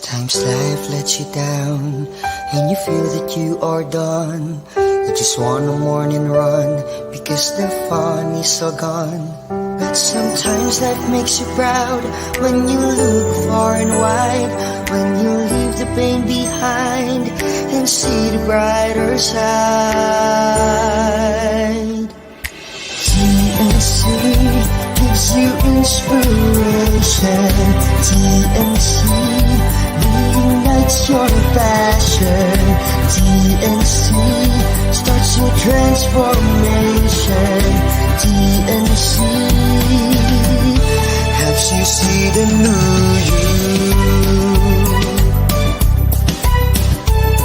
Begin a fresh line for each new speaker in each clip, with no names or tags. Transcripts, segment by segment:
Sometimes life lets you down and you feel that you are done. You just want a morning run because the fun is all gone. But sometimes life makes you proud when you look far and wide, when you leave the pain behind and see the brighter side. TNC gives you inspiration. TNC reignites your passion. TNC starts your transformation. TNC helps you see the new you.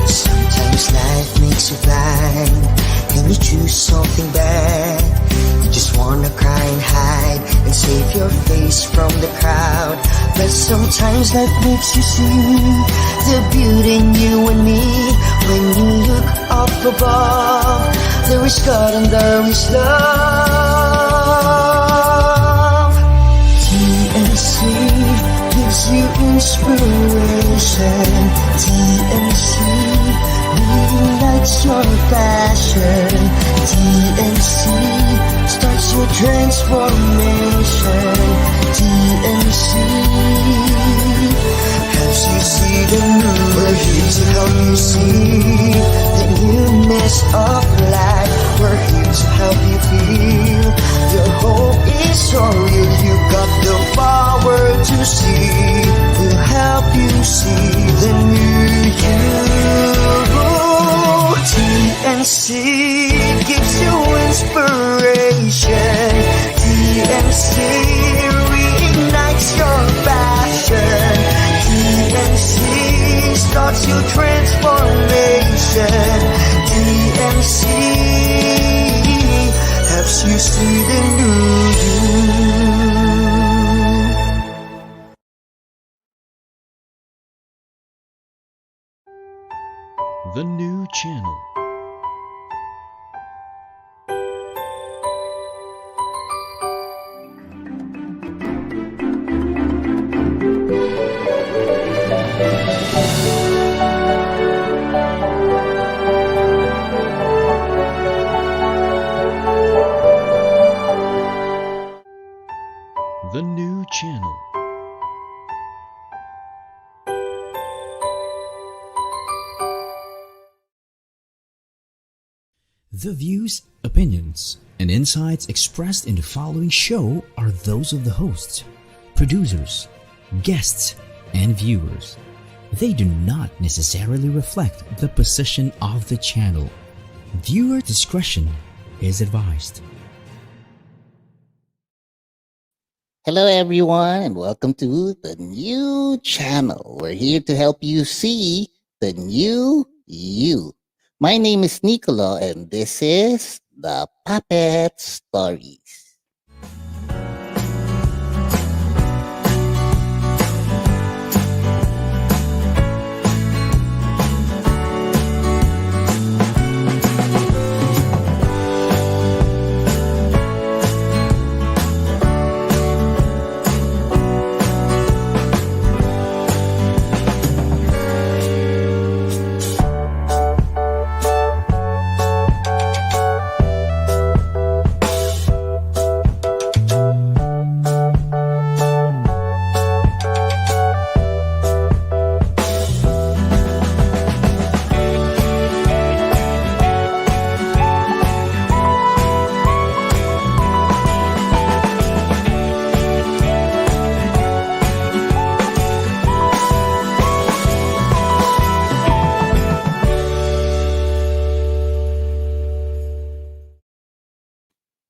Sometimes life makes you blind and you choose something bad. You just wanna cry and hide and save your face from the crowd. But sometimes life makes you see the beauty in you and me. When you look up above, there is God and there is love. TNC gives you inspiration. TNC reignites your passion. TNC starts your transformation. TNC helps you see the new. We're here to help you see the newness of life. We're here to help you feel your hope is so real. You got the power to see. We'll help you see the new you. TNC gives you inspiration. TNC reignites your passion. TNC starts your transformation. TNC helps you see the new you.
The new channel. The new channel.
The views, opinions, and insights expressed in the following show are those of the hosts, producers, guests, and viewers. They do not necessarily reflect the position of the channel. Viewer discretion is advised.
Hello everyone and welcome to the new channel. We're here to help you see the new you. My name is Nicolo and this is the Papet Stories.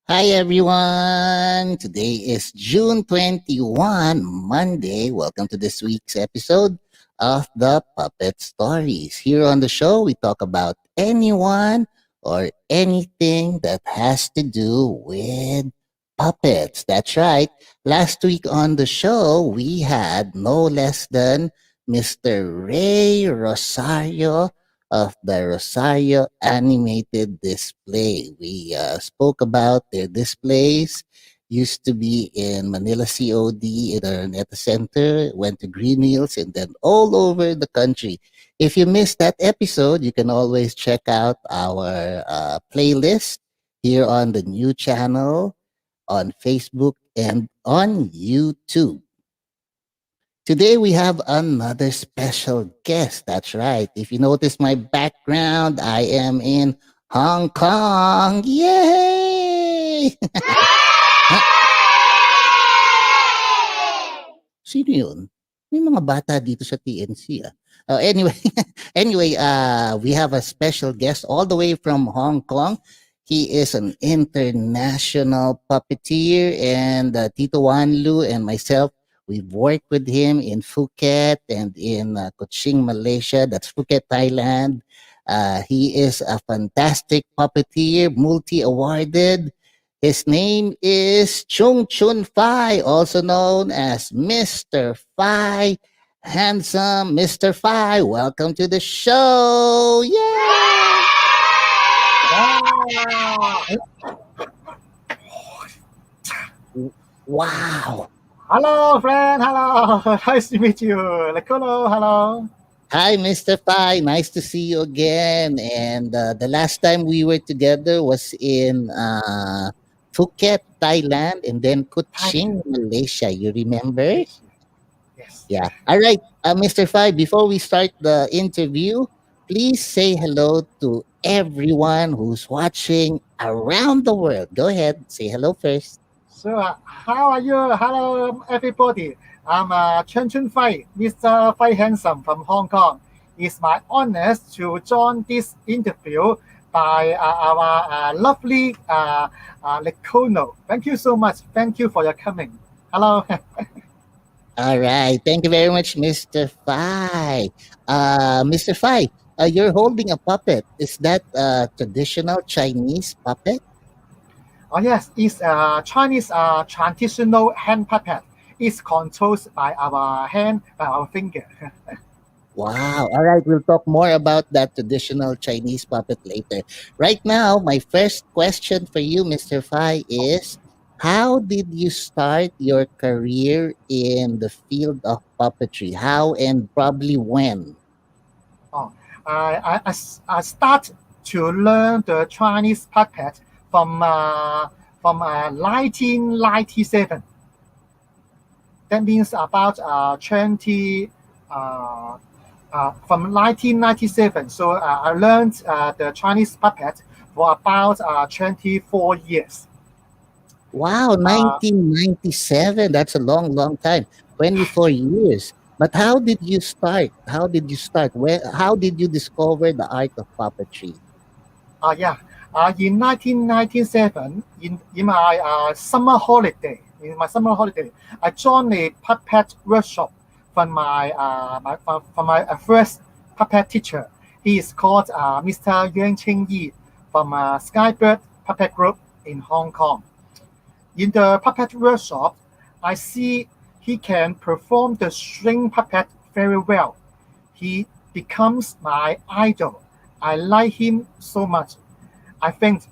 Hi everyone! Today is June 21, Monday. Welcome to this week's episode of the Puppet Stories. Here on the show, we talk about anyone or anything that has to do with puppets. That's right. Last week on the show, we had no less than Mr. Ray Rosario of the Rosario Animated Display. We spoke about their displays used to be in Manila COD in our Neta Center, went to Green Hills, and then all over the country. If you missed that episode, you can always check out our playlist here on the new channel on Facebook and on YouTube. Today we have another special guest. That's right. If you notice my background, I am in Hong Kong. Yay! Sino yun? May mga bata dito sa TNC ah. Anyway, we have a special guest all the way from Hong Kong. He is an international puppeteer, and Tito Wanlu and myself, we've worked with him in Phuket and in Kuching, Malaysia. That's Phuket, Thailand. He is a fantastic puppeteer, multi-awarded. His name is Cheung Chun Fai, also known as Mr. Fai Handsome. Mr. Fai, welcome to the show. Yay! Wow.
Hello, friend. Hello. Nice to meet you. Nicolo. Hello.
Hi, Mr. Fai. Nice to see you again. And the last time we were together was in Phuket, Thailand, and then Kuching, Malaysia. You remember?
Yes.
Yeah. All right, Mr. Fai, before we start the interview, please say hello to everyone who's watching around the world. Go ahead, say hello first.
So, how are you? Hello, everybody. I'm Cheung Chun Fai, Mr. Fai Handsome from Hong Kong. It's my honor to join this interview by our lovely Nicolo. Thank you so much. Thank you for your coming. Hello.
All right. Thank you very much, Mr. Fai. Mr. Fai, you're holding a puppet. Is that a traditional Chinese puppet?
Oh yes, it's a Chinese traditional hand puppet. It's controlled by our hand, by our finger.
Wow. All right. We'll talk more about that traditional Chinese puppet later. Right now, my first question for you, Mr. Fai, is how did you start your career in the field of puppetry? How and probably when?
Oh, I start to learn the Chinese puppet from 1997. That means about 20 from 1997. So I learned the Chinese puppet for about 24 years.
Wow, 1997. That's a long, long time. 24 years. But how did you start? How did you start? How did you discover the art of puppetry?
Yeah. In 1997, in my summer holiday, I joined a puppet workshop from my first puppet teacher. He is called Mr. Yuan Yi from Skybird Puppet Group in Hong Kong. In the puppet workshop, I see he can perform the string puppet very well. He becomes my idol. I like him so much. I think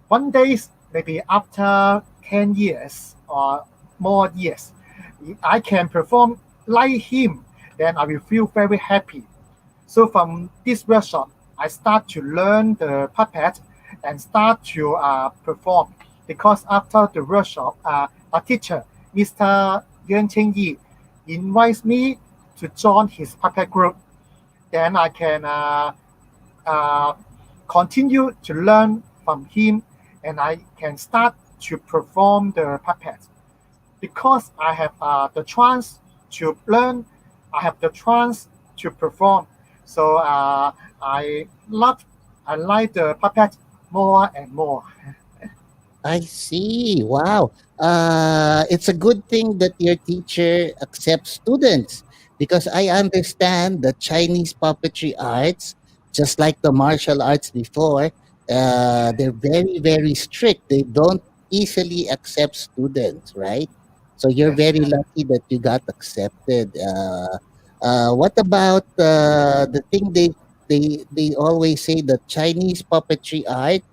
one day, maybe after 10 years or more years, I can perform like him, then I will feel very happy. So from this workshop, I start to learn the puppet and start to perform. Because after the workshop, a teacher, Mr. Yuan Yi, invites me to join his puppet group. Then I can continue to learn from him, and I can start to perform the puppet. Because I have the chance to learn, I have the chance to perform. So I like the puppet more and more.
I see. Wow. It's a good thing that your teacher accepts students because I understand the Chinese puppetry arts, just like the martial arts before, they're very, very strict. They don't easily accept students, right? So you're
Yes.
very lucky that you got accepted. What about the thing they always say the Chinese puppetry art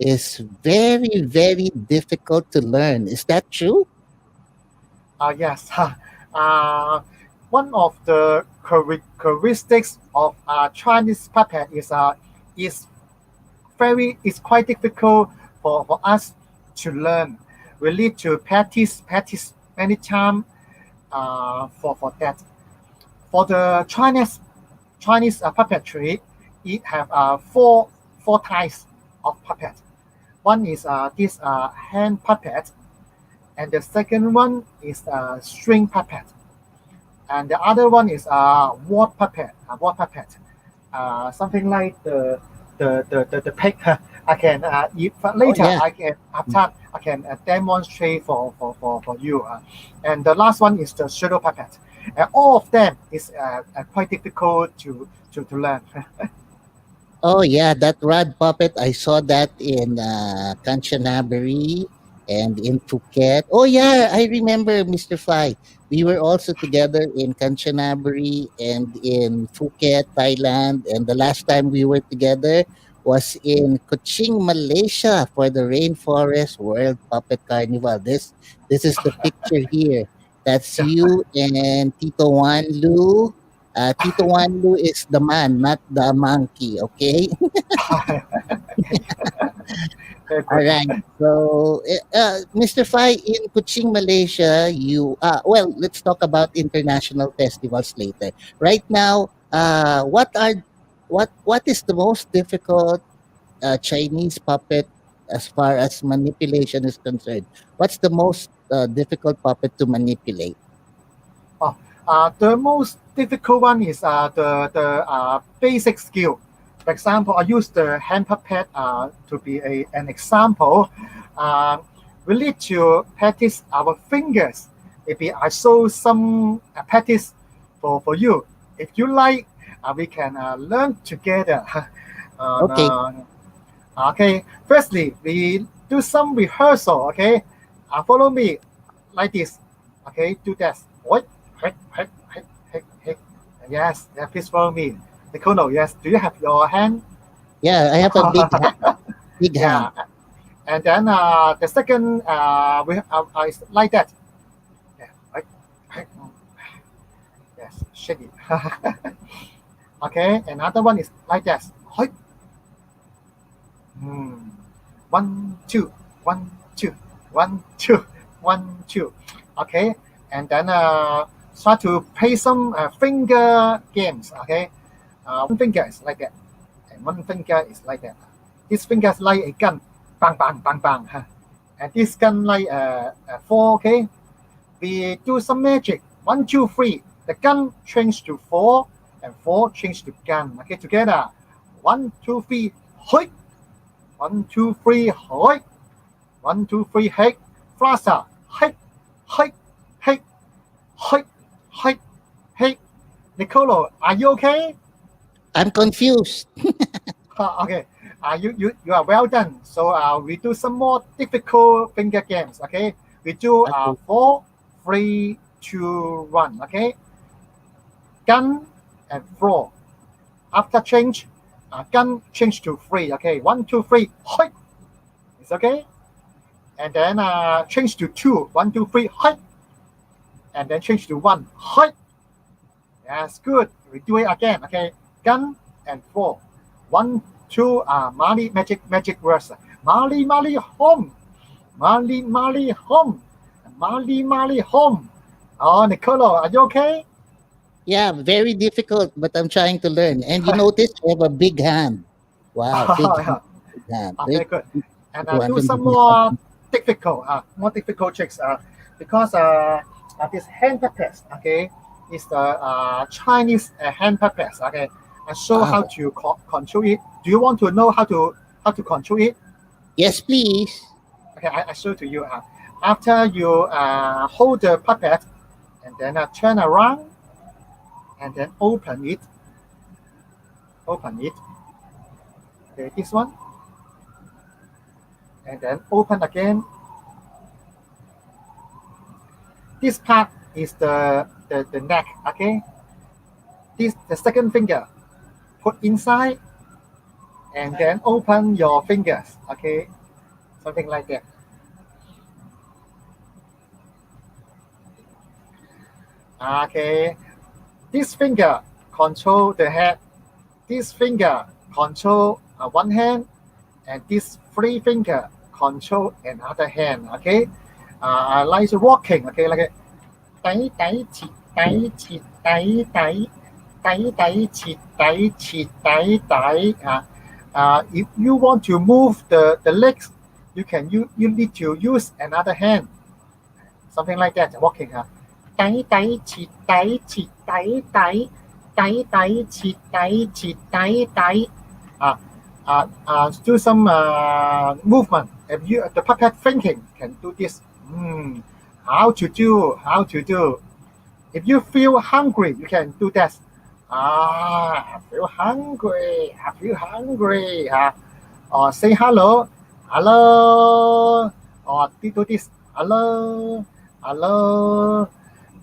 is very, very difficult to learn. Is that true?
Yes. One of the characteristics of Chinese puppet is is quite difficult for us to learn. We need to practice many times for that. For the Chinese puppetry, it have four types of puppet. One is this hand puppet, and the second one is string puppet, and the other one is word puppet. Word puppet, something like the pig. I can if
Oh,
later
yeah.
I can after I can demonstrate for you. And the last one is the shadow puppet. All of them is quite difficult to learn.
Oh yeah, that rod puppet. I saw that in Kanchanaburi and in Phuket. Oh yeah, I remember Mr. Fai. We were also together in Kanchanaburi and in Phuket, Thailand. And the last time we were together was in Kuching, Malaysia for the Rainforest World Puppet Carnival. This is the picture here. That's
Yeah.
you and Tito Wanlu. Tito Wanlu is the man, not the monkey, okay?
Very
All
good.
right. So, Mr. Fai, in Kuching, Malaysia, well, let's talk about international festivals later. Right now, what is the most difficult Chinese puppet as far as manipulation is concerned? What's the most difficult puppet to manipulate?
Oh, the most difficult one is the basic skill. For example, I use the hand puppet to be an example. Uh, we need to practice our fingers. Maybe I show some practice for you. If you like, we can learn together.
Okay.
Okay, firstly, we do some rehearsal. Okay, follow me like this. Okay, do that. What? Hey, hey, hey, hey, hey. Yes, yeah, please follow me. Nicolo, yes. Do you have your hand?
Yeah, I have a big hand. Big
Yeah.
hand.
And then the second, is like that. Yeah, right, right. Yes, shake it. Okay, another one is like that. Hey. Hmm. One, two, one, two, one, two, one, two. Okay, and then try to play some finger games. Okay, one finger is like that, and one finger is like that. This finger is like a gun, bang, bang, bang, bang. Huh? And this gun like four. Okay, we do some magic. One, two, three. The gun change to four, and four change to gun. Okay, together. One, two, three. Hoi. 1, 2, 3, hoi. 1, 2, 3, hey. Faster. Hey, hey, hey, hey, hey, hey. Nicolo, are you okay?
I'm confused.
Okay. You are well done. So we do some more difficult finger games. Okay. We do
Okay.
4, 3, 2, 1. Okay. Gun and throw. After change, gun change to 3. Okay. 1, 2, 3. Hoi. It's okay. And then change to 2. 1, 2, 3. Hoi. And then change to 1. Hoi. Yes, good. We do it again. Okay. Gun and throw. 1, 2. Mali magic words. Mali Mali home. Mali Mali home. Mali Mali home. Oh, Nicolo, are you okay?
Yeah, very difficult, but I'm trying to learn. And you notice I have a big hand. Wow, big hand, big hand.
Okay, good. And do some
200.
more difficult tricks. Because this hand puppets, okay, is the Chinese hand puppets. Okay, I show how
Wow.
to control it. Do you want to know how to control it?
Yes, please.
Okay, I show to you. After you hold the puppet and then turn around and then open it. Open it. Okay, this one. And then open again. This part is the neck. Okay. This the second finger. Put inside and then open your fingers. Okay, something like that. Okay, this finger control the head. This finger control one hand, and this three finger control another hand. Okay, like walking. Okay, like a tay tay chi tay chi tay tay tay tay chi tay chi tay tay. If you want to move the legs, you need to use another hand. Something like that. Walking. Tay tay chi tay chi tay tay tay tay chi tay chi tay tay. Do some movement. If you the puppet thinking can do this. How to do? How to do? If you feel hungry, you can do that. I feel hungry. I feel hungry. Or say hello, hello. Or do this, hello, hello.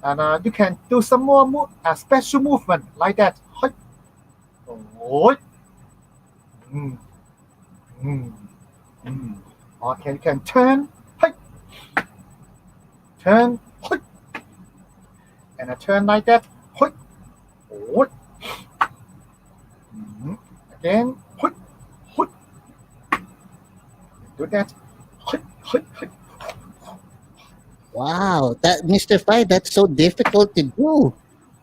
And you can do some more special movement like that. Mm, mm, mm. Or you can turn, turn, and a turn like that. Again, do that.
Wow, that Mr. Fai, that's so difficult to do.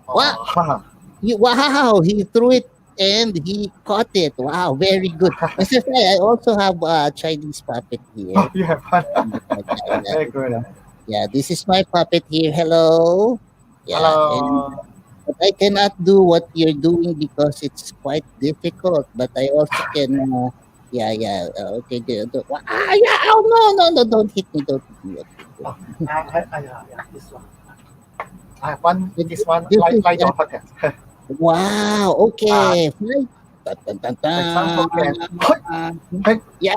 Wow, wow, he threw it and he caught it. Wow, very good. Mr. Fai, I also have a Chinese puppet here.
Oh, you have fun. Very good.
Yeah, this is my puppet here. Hello. Yeah,
Hello.
but I cannot do what you're doing because it's quite difficult. But I also can. Okay, good. Yeah. Oh no! Don't hit me! Don't hit me.
Yeah, this one. I have one. This one
This is
like your puppet.
Wow. Okay. Fine. Dun, dun,
For example,
dun. Yeah.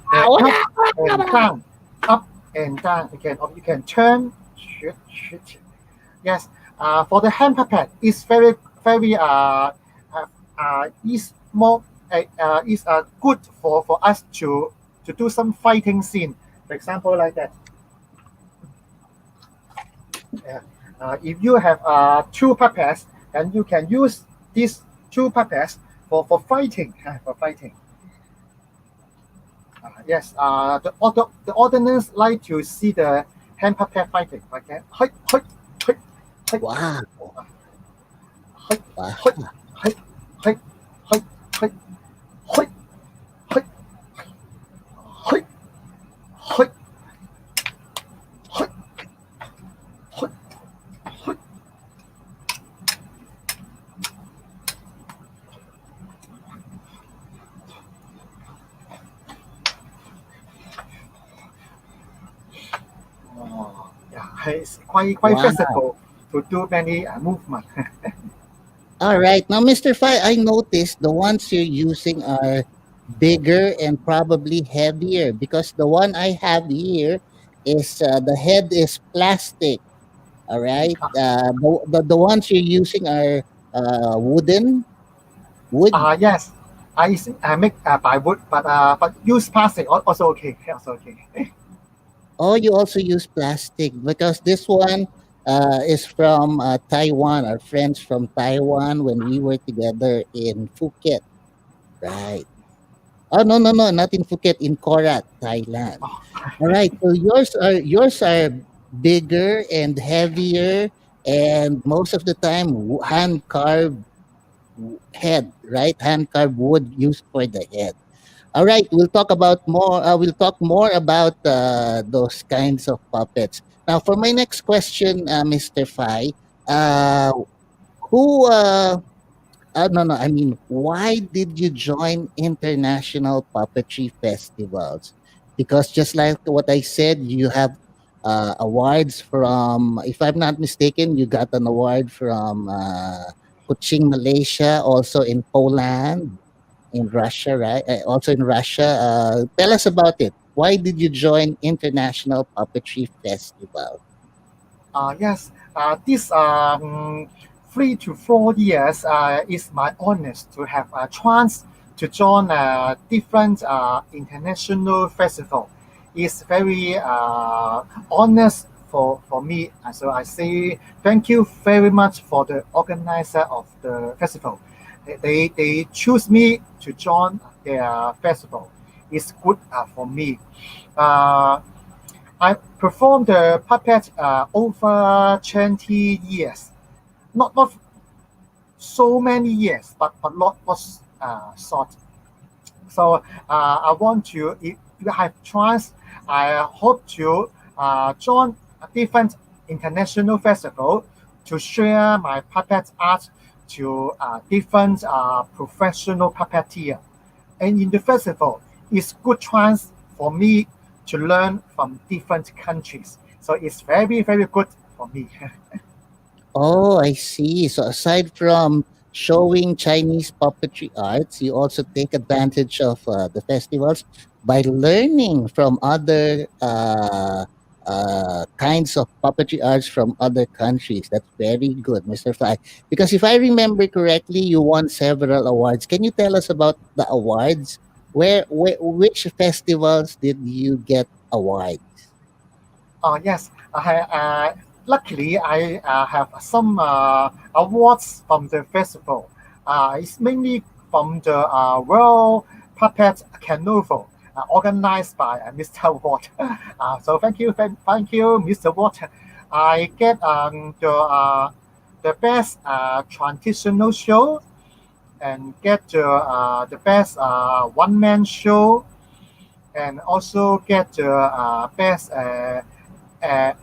and down, up and down. You can turn, shoot. Yes. For the hand puppet, it's very is more is good for us to do some fighting scene. For example, like that. Yeah. If you have two puppets, then you can use these two puppets for fighting. For fighting. Yes. The audience like to see the hand puppet fighting. Okay.
Wow.
Yeah, it's quite flexible to do many movement.
All right. Now, Mr. Fai, I noticed the ones you're using are bigger and probably heavier because the one I have here is the head is plastic. All right. The ones you're using are wooden. Wood.
Yes, I make by wood, but use plastic also okay. Also okay.
Oh, you also use plastic because this one is from Taiwan. Our friends from Taiwan when we were together in Phuket. Right. Oh no, not in Phuket, in Korat, Thailand. All right. So yours are bigger and heavier, and most of the time hand carved head, right? Hand carved wood used for the head. All right, we'll talk about more. We'll talk more about those kinds of puppets. Now, for my next question, Mr. Fai, uh, who? No. I mean, why did you join international puppetry festivals? Because just like what I said, you have awards from. If I'm not mistaken, you got an award from Kuching, Malaysia, also in Poland, in Russia, right? Also in Russia. Tell us about it. Why did you join International Puppetry Festival?
Yes, this 3 to 4 years is my honor to have a chance to join different international festival. It's very honest for me. And so I say thank you very much for the organizer of the festival. They choose me to join their festival. It's good for me. Uh, I performed the puppet over 20 years. Not so many years, but lot was short. So I want to, if you have chance, I hope to join a different international festival to share my puppet art to different professional puppeteer. And in the festival, it's good chance for me to learn from different countries. So it's very, very good for me.
Oh, I see. So aside from showing Chinese puppetry arts, you also take advantage of the festivals by learning from other kinds of puppetry arts from other countries. That's very good, Mr. Fai. Because if I remember correctly, you won several awards. Can you tell us about the awards? Which festivals did you get awards?
Yes, luckily I have some awards from the festival. It's mainly from the World Puppet Carnival organized by Mr. Watt. So thank you, Mr. Watt. I get the best traditional show and get the best one man show and also get the best uh, uh,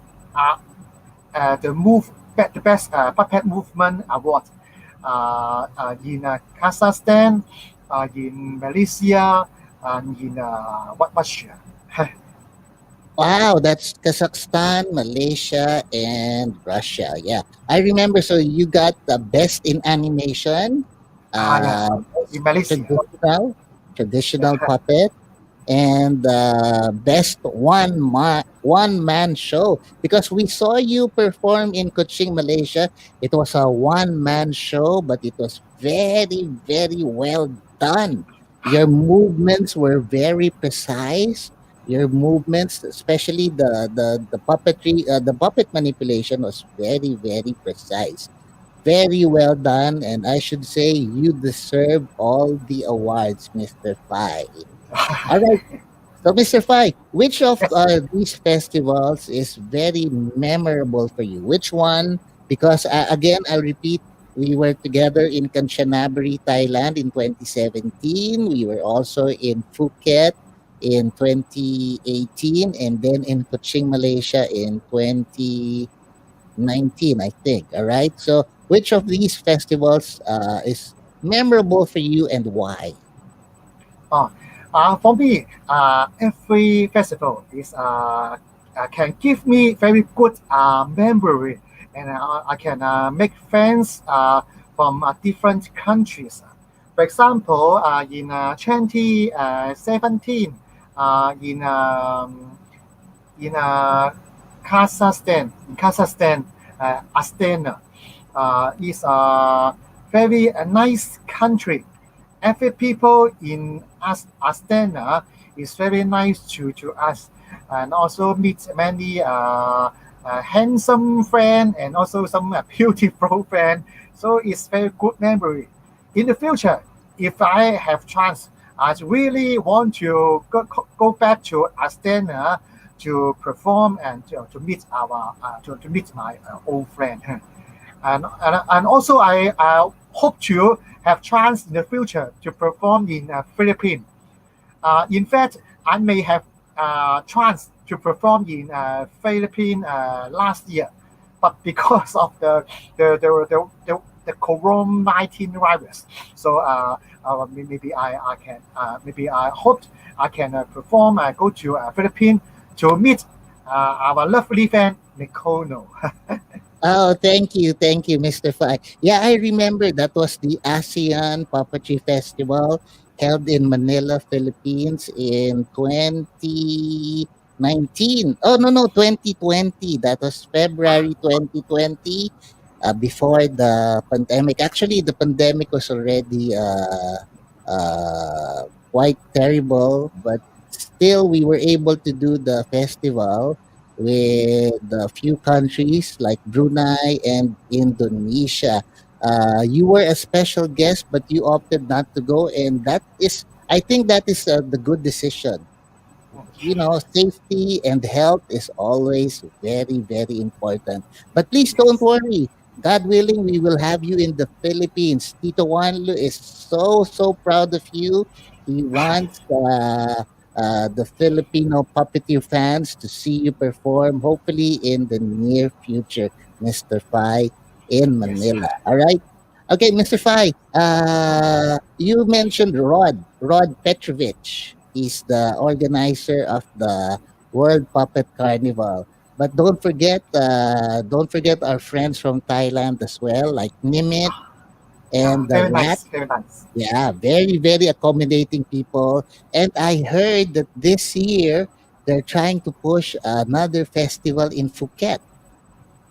the best puppet movement award in Kazakhstan, in Malaysia, and in Russia.
Wow, that's Kazakhstan, Malaysia, and Russia. Yeah, I remember. So you got the best in animation,
Yeah,
uh,
in Malaysia.
traditional puppet, and best one man show. Because we saw you perform in Kuching, Malaysia. It was a one man show, but it was very very well done. Your movements were very precise. Your movements, especially the puppetry, the puppet manipulation was very very precise. Very well done, and I should say you deserve all the awards, Mr. Fai. All right. So, Mr. Fai, which of
Yes.
these festivals is very memorable for you? Which one? Because, again, I'll repeat, we were together in Kanchanaburi, Thailand in 2017. We were also in Phuket in 2018, and then in Kuching, Malaysia in 2019, I think. All right. So, which of these festivals is memorable for you and why?
Uh, for me, every festival is can give me very good memory, and I can make friends from different countries. For example, in 2017, in Kazakhstan, Astana is a very nice country. Every people in Astana is very nice to us, and also meet many handsome friend and also some beautiful friend. So it's very good memory. In the future, if I have chance, I really want to go back to Astana to perform and to meet our to meet my old friend. And also I hope to have chance in the future to perform in Philippines. In fact, I may have chance to perform in Philippines last year, but because of the Corona-19 virus, so maybe I can maybe I hope I can perform. Go to Philippines to meet our lovely friend Nicolo.
Oh, thank you, Mr. Fai. Yeah, I remember that was the ASEAN Puppetry Festival held in Manila, Philippines in 2019. Oh, no, no, 2020. That was February 2020, before the pandemic. Actually, the pandemic was already quite terrible, but still we were able to do the festival with a few countries like Brunei and Indonesia. You were a special guest, but you opted not to go, and that is, I think, that is the good decision. You know, safety and health is always very, very important. But please don't
Yes.
worry. God willing, we will have you in the Philippines. Tito Wanlu is so, so proud of you. He wants the Filipino puppeteer fans to see you perform, hopefully in the near future, Mr. Fai in
Yes.
Manila. All right? Okay, Mr. Fai, you mentioned Rod Petrovich. He's the organizer of the World Puppet Carnival. But don't forget our friends from Thailand as well, like Nimit and the
Very
Rat.
nice. Very nice.
Yeah, very, very accommodating people. And I heard that this year they're trying to push another festival in Phuket.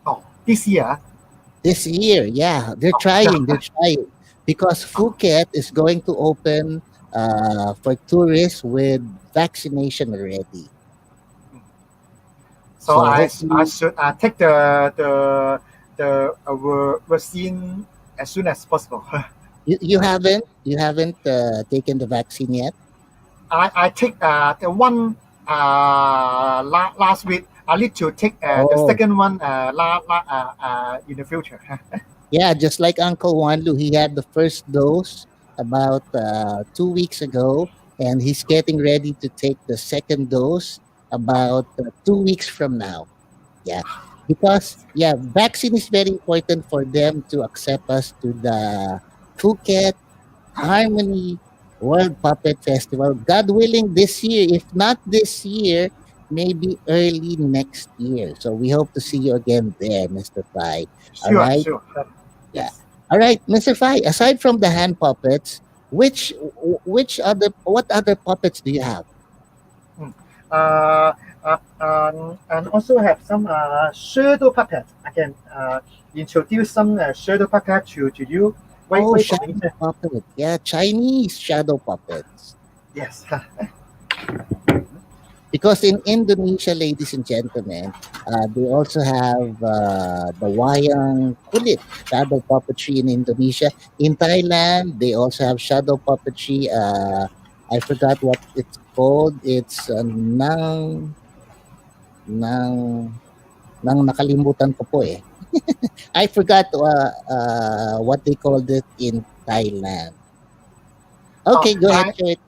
Oh, this year.
This year, yeah,
Oh,
they're trying because
oh.
Phuket is going to open for tourists with vaccination already.
So
So
I
hopefully
should take the vaccine as soon as possible.
you haven't taken the vaccine yet.
I take the one last week. I need to take the
Oh,
second one in the future.
yeah, just like Uncle Wanlu, he had the first dose about 2 weeks ago, and he's getting ready to take the second dose about 2 weeks from now. Yeah, because yeah, vaccine is very important for them to accept us to the Phuket Harmony World Puppet Festival. God willing, this year. If not this year, maybe early next year. So we hope to see you again there, Mr. Fai. All
Sure,
right.
sure.
Yeah.
Yes.
All right, Mr. Fai. Aside from the hand puppets, what other puppets do you have?
Mm. Uh, and also have some shadow puppet. I can introduce some shadow puppet to you.
Oh,
Wait for
shadow
me.
puppet. Yeah, Chinese shadow puppets.
Yes.
Because in Indonesia, ladies and gentlemen, they also have the wayang kulit, shadow puppetry in Indonesia. In Thailand, they also have shadow puppetry. I forgot what it's called. It's nang nang nakalimutan ko po eh. I forgot what they called it in Thailand.
Oh,
Okay, go ahead, Choy.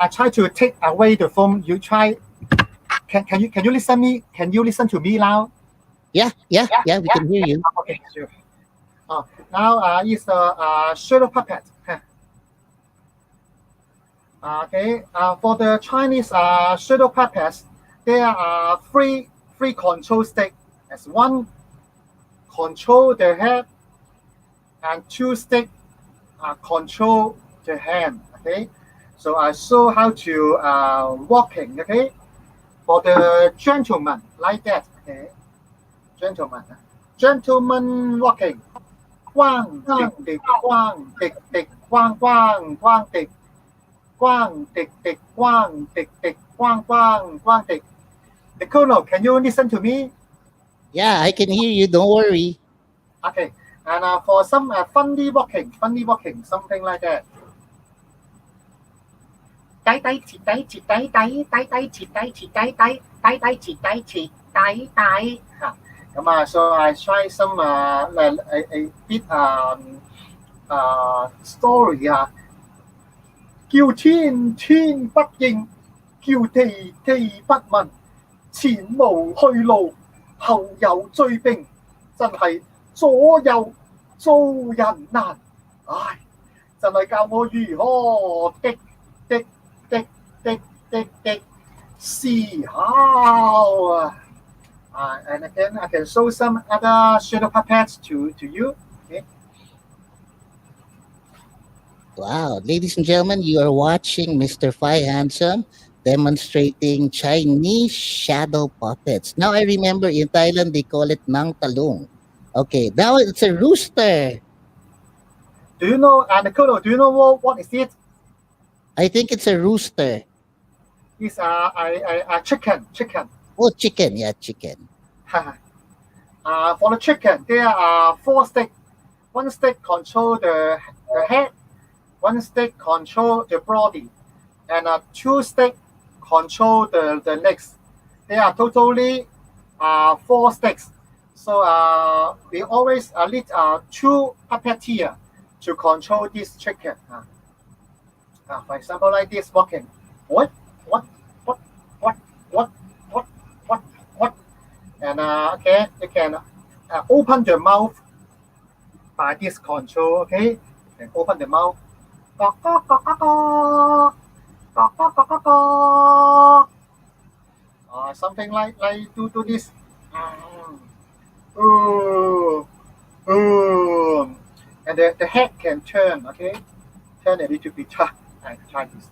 I try to take away the phone. You try. Can you listen me? Can you listen to me now?
Yeah, yeah, yeah, we can hear you.
Okay, sure. Now is the shadow puppet. Okay. For the Chinese shadow puppets, there are three control stick. As one control the head, and two stick control the hand. Okay. So I show how to walking. Okay. For the gentleman, like that. Okay. Gentleman walking. กว้างเด็กกว้างเด็กกว้างกว้างเด็กกว้างเด็กกว้างกว้างกว้างเด็ก Nicolo, can you listen to me?
Yeah, I can hear you. Don't worry.
Okay. And for some funny walking, something like that. 低低切低切低低低低低切低低低低低切低低 so I try some a bit story 叫天天不應，叫地天不問，前無去路，後有追兵，真係左右做人難。唉，真係教我如何的思考。And again, I can show some other shadow puppets to you. Okay.
Wow, ladies and gentlemen, you are watching Mr. Fai Handsome demonstrating Chinese shadow puppets. Now I remember in Thailand they call it Nang Talung. Okay, now it's a rooster.
Do you know, Nicolo, do you know what is it?
I think it's a rooster.
It's a chicken.
Oh, chicken. Yeah, chicken.
For the chicken, there are 4 sticks. One stick control the head, one stick control the body, and 2 sticks control the legs. There are totally 4 sticks. So we always need 2 puppeteer to control this chicken. For example, like this walking. What? What? What? What? What? What? What? What? And okay, you can open the mouth by this control. Okay, you can open the mouth. Something like do this. Ooh, ooh. And the head can turn. Okay, turn a little bit. I try this.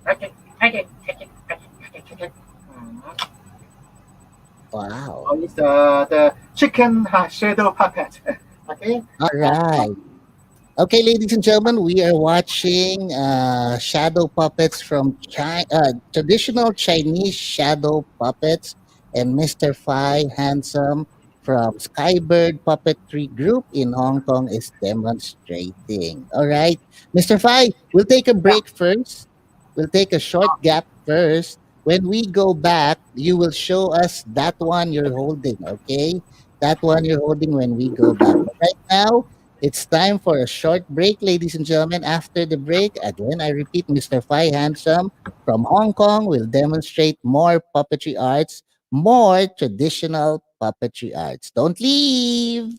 Okay.
Wow.
It's the chicken shadow puppet. Okay.
All right. Okay, ladies and gentlemen, we are watching shadow puppets from traditional Chinese shadow puppets, and Mr. Fai Handsome from Skybird Puppetry Group in Hong Kong is demonstrating. All right, Mr. Fai, we'll take a break first. We'll take a short gap first. When we go back, you will show us that one you're holding, okay? That one you're holding when we go back. But right now, it's time for a short break, ladies and gentlemen. After the break, again, I repeat, Mr. Fai Handsome from Hong Kong will demonstrate more puppetry arts, more traditional puppetry arts. Don't leave.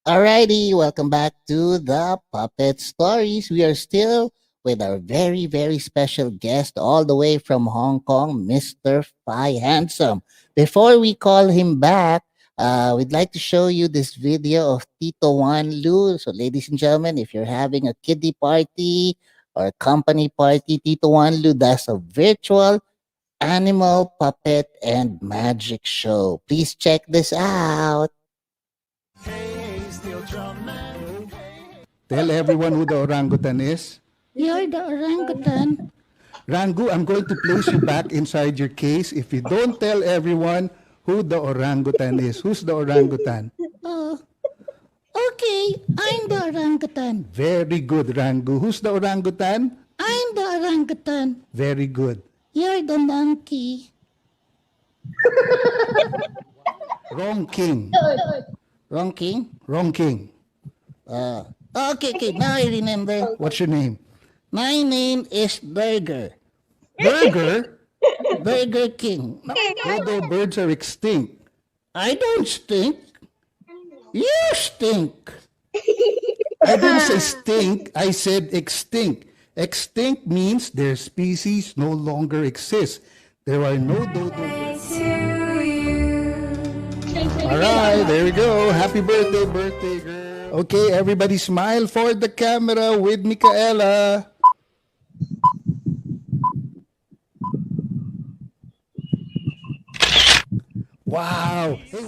Alrighty, welcome back to the Puppet Stories. We are still with our very, very special guest all the way from Hong Kong, Mr. Fai Handsome. Before we call him back, we'd like to show you this video of Tito Wanlu. So, ladies and gentlemen, if you're having a kiddie party or a company party, Tito Wanlu does a virtual animal, puppet, and magic show. Please check this out.
Tell everyone who the orangutan is.
You're the orangutan.
Rangu, I'm going to place you back inside your case if you don't tell everyone who the orangutan is. Who's the orangutan?
Oh, okay. I'm the orangutan.
Very good, Rangu. Who's the orangutan?
I'm the orangutan.
Very good.
You're the monkey.
Wrong king.
Wrong king?
Wrong king.
Okay, now I remember.
What's your name?
My name is Burger.
Burger?
Burger King. No,
Although birds are extinct.
I don't stink. You stink.
I didn't say stink, I said extinct. Extinct means their species no longer exist. There are no dodo birds. All right, there we go. Happy birthday, girl. Okay, everybody smile for the camera with Micaela. Wow. Hey,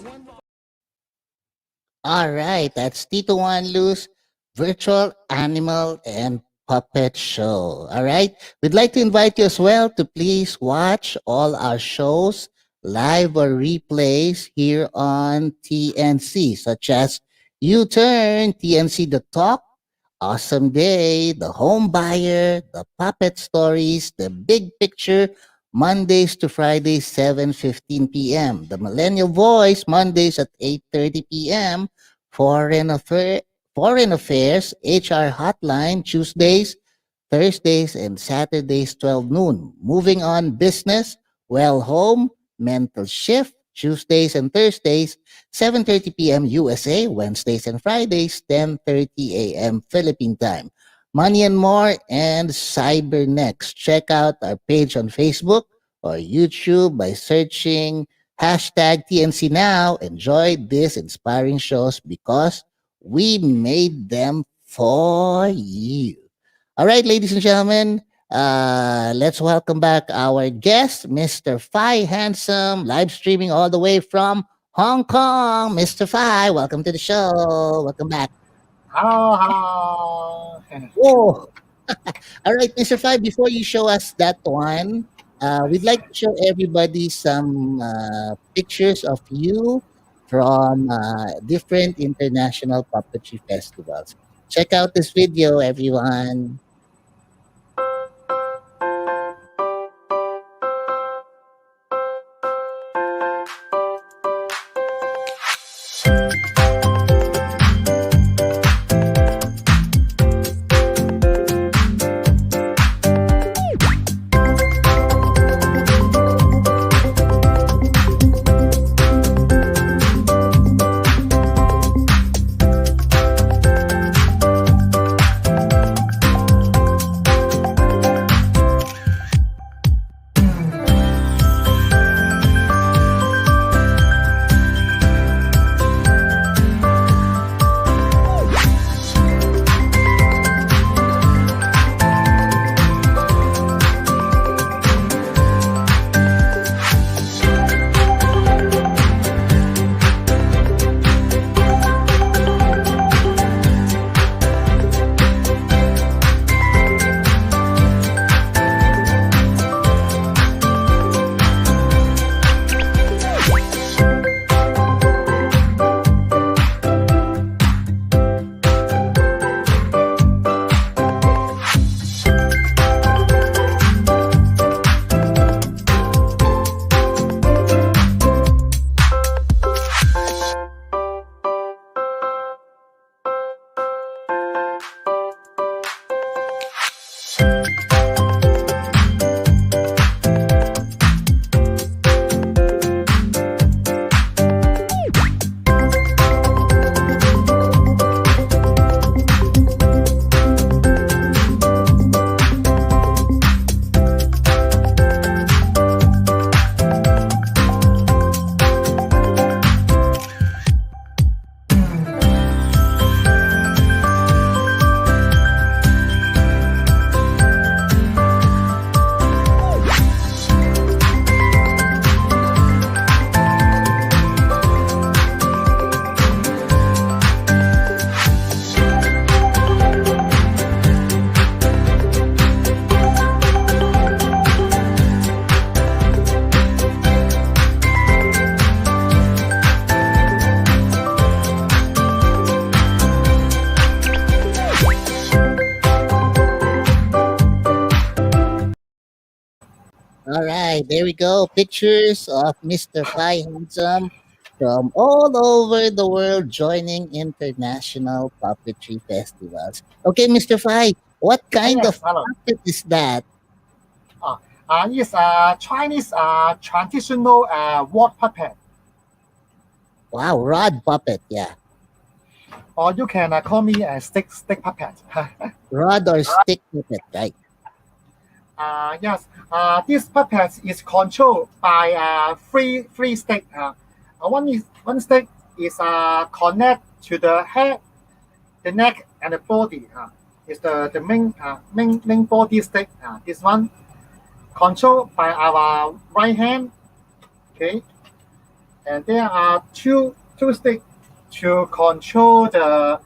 All right, that's Tito Wanlu's virtual animal and puppet show. All right, we'd like to invite you as well to please watch all our shows, live or replays here on TNC, such as U Turn, TNC The Talk, Awesome Day, The Home Buyer, The Puppet Stories, The Big Picture, Mondays to Fridays, 7:15 p.m. The Millennial Voice, Mondays at 8:30 p.m. Foreign Affairs, HR Hotline, Tuesdays, Thursdays, and Saturdays, 12 noon. Moving on, Business, Well Home, Mental Shift, Tuesdays and Thursdays, 7:30 p.m. USA, Wednesdays and Fridays, 10:30 a.m. Philippine time. Money and More and Cybernext. Check out our page on Facebook or YouTube by searching hashtag TNC Now. Enjoy these inspiring shows because we made them for you. All right, ladies and gentlemen, let's welcome back our guest, Mr. Fai Handsome, live streaming all the way from Hong Kong. Mr. Fai, welcome to the show. Welcome back.
Hello.
Oh, all right, Mr. Fai, before you show us that one, we'd like to show everybody some pictures of you from different international puppetry festivals. Check out this video, everyone. right, there we go. Pictures of Mr. Fai Handsome from all over the world joining international puppetry festivals. Okay, Mr. Fai, what kind of
Yes, hello.
puppet is that?
Yes, Chinese traditional wall puppet,
Wow, rod puppet, yeah.
or you can call me a stick puppet.
Rod or stick puppet, right?
Yes, this puppet is controlled by three stick. One stick is connect to the head, the neck, and the body. Is the main body stick. This one controlled by our right hand. Okay, and there are two sticks to control the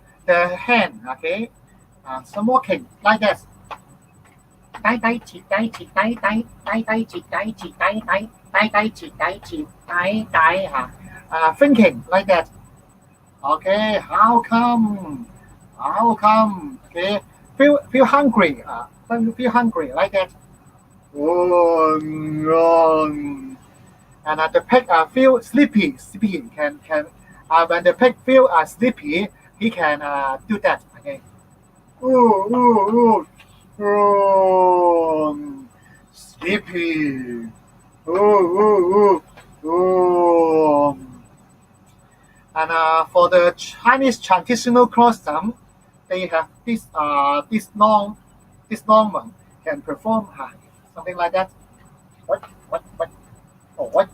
hand. Okay, some walking like that. Thinking like that. Okay, how come? How come? Okay, feel hungry. Feel hungry like that. And the pig feel sleepy. Can when the pig feel sleepy, he can do that. Okay. Ooh, ooh, ooh, sleepy. Ooh, ooh, ooh, ooh. And for the Chinese traditional custom, they have this long one can perform something like that. What? Oh, what?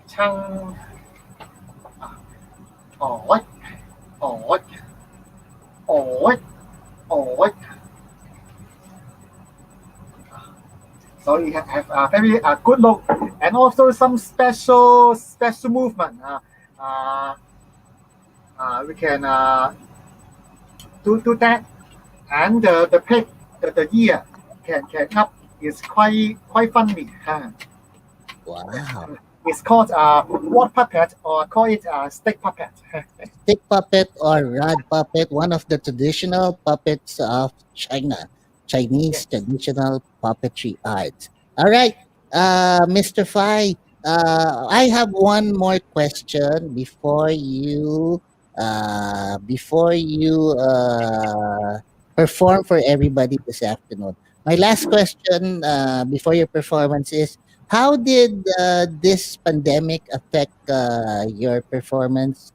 Chang. Oh, what? Oh, what? Oh, what? Oh, what? So you have a very good look and also some special movement. We can do that, and the pig, the ear can up is quite funny.
Wow.
It's called wall puppet or call it stick puppet.
Stick puppet or rod puppet, one of the traditional puppets of China, Chinese
Yes.
traditional puppetry art. All right, Mr. Fai, I have one more question before you perform for everybody this afternoon. My last question before your performance is: how did this pandemic affect your performance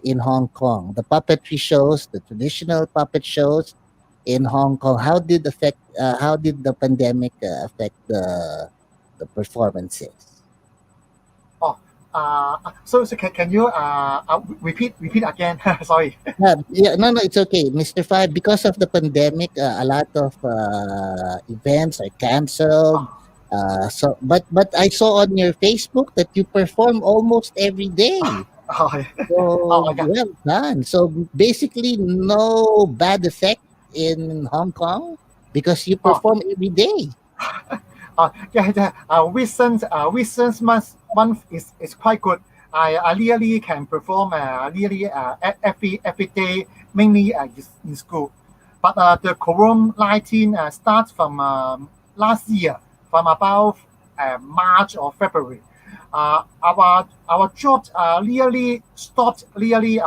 in Hong Kong? The puppetry shows, the traditional puppet shows in Hong Kong. How did the pandemic affect the performances?
Oh, so can you repeat again? Sorry.
Yeah, no, it's okay, Mr. Five. Because of the pandemic, a lot of events are canceled.
Oh,
But I saw on your Facebook that you perform almost every day.
oh,
So
oh yeah.
well done. So basically, no bad effect in Hong Kong because you
Oh,
perform every day.
yeah. Recent month is quite good. I really can perform really every day, mainly in school. But the COVID-19 starts from last year, from about March or February. Our jobs really stopped really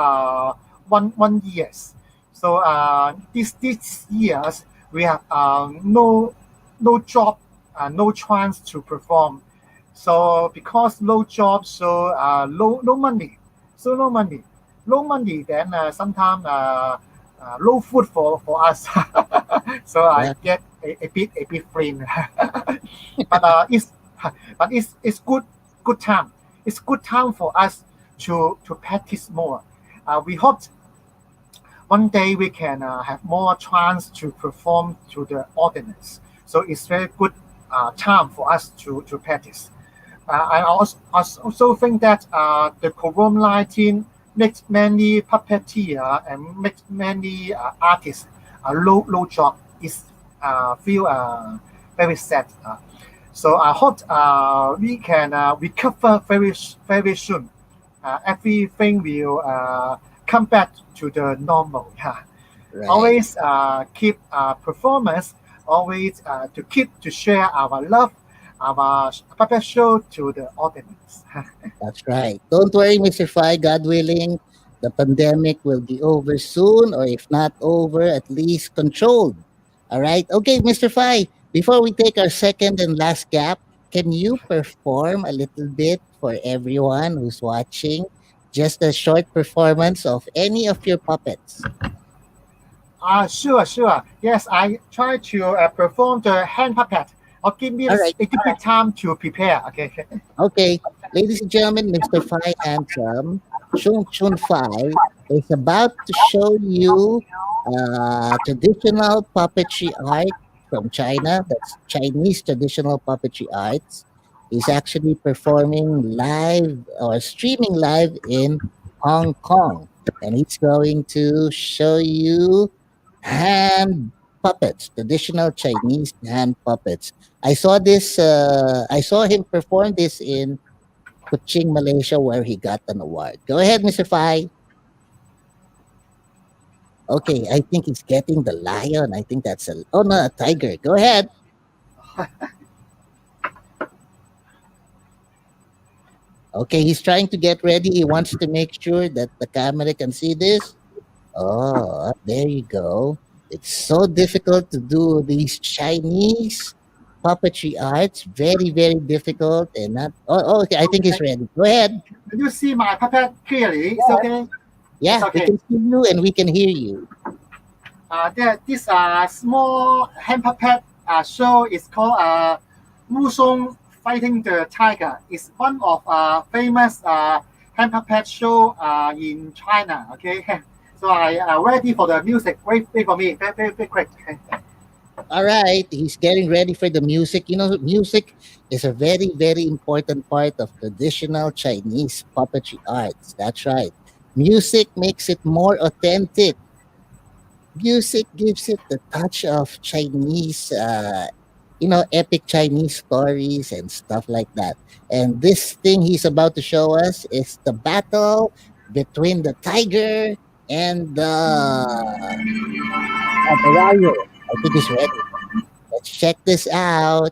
one years. So this years we have no job, no chance to perform. So because no job, so no money, so no money. Then sometimes no food for us. So I
Yeah,
get a bit frame. but it's good time. It's good time for us to practice more. We hope one day we can have more chance to perform to the audience. So it's very good time for us to practice. I also think that the COVID-19 makes many puppeteer and makes many artists low job. Is feel very sad. So I hope we can recover very soon. Everything will come back to the normal. Yeah.
right.
Always keep performance. Always to keep to share our love, our puppet show to the audience.
That's right. Don't worry, Mr. Fai. God willing, the pandemic will be over soon, or if not over, at least controlled. All right. Okay, Mr. Fai. Before we take our second and last gap, can you perform a little bit for everyone who's watching? Just a short performance of any of your puppets.
Sure, sure. Yes, I try to perform the hand puppet. Or give me a
All right.
little bit time to prepare. Okay.
Okay, ladies and gentlemen, Mr. Fai Handsome, Cheung Chun Fai is about to show you traditional puppetry art from China. That's Chinese traditional puppetry arts. He's actually performing live or streaming live in Hong Kong. And he's going to show you hand puppets, traditional Chinese hand puppets. I saw him perform this in Kuching, Malaysia, where he got an award. Go ahead, Mr. Fai. Okay, I think he's getting the lion. I think that's oh no, a tiger. Go ahead. Okay, he's trying to get ready. He wants to make sure that the camera can see this. Oh, there you go. It's so difficult to do these Chinese puppetry arts. Very, very difficult and not. Oh, okay. I think he's ready. Go ahead.
Can you see my puppet clearly? It's okay.
Yeah,
It's okay.
we can see you and we can hear you.
This small hand puppet show is called Wusong Fighting the Tiger. It's one of famous hand puppet show in China. Okay, so I ready for the music. Wait for me. Very quick.
All right, he's getting ready for the music. You know, music is a very, very important part of traditional Chinese puppetry arts. That's right. Music makes it more authentic. Music gives it the touch of Chinese, epic Chinese stories and stuff like that. And this thing he's about to show us is the battle between the tiger and the lion. I think he's ready. Let's check this out.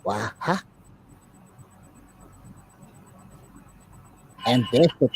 Wow. Huh? And there's the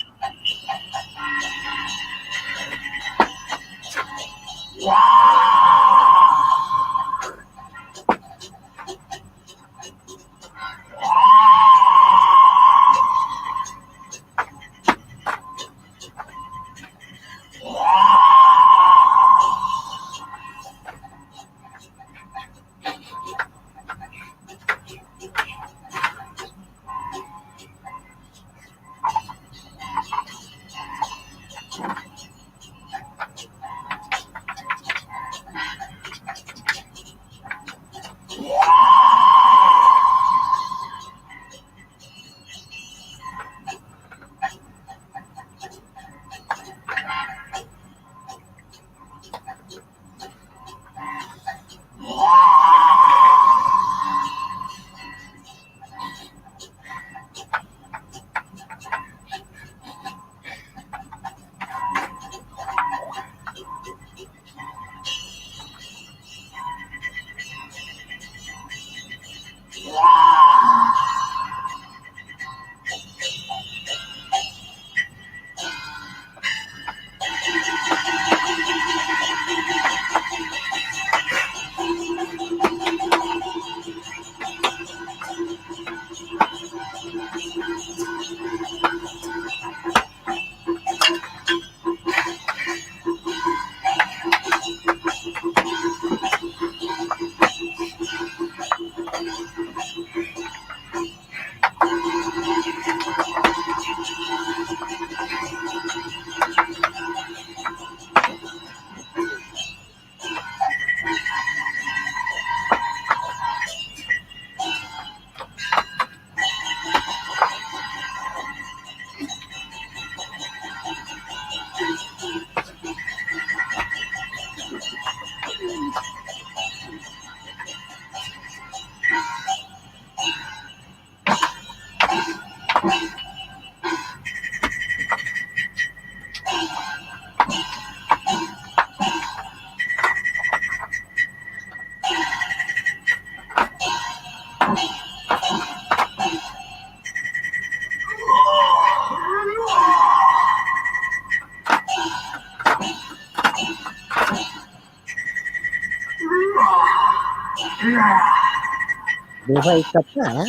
Buhay ka pa.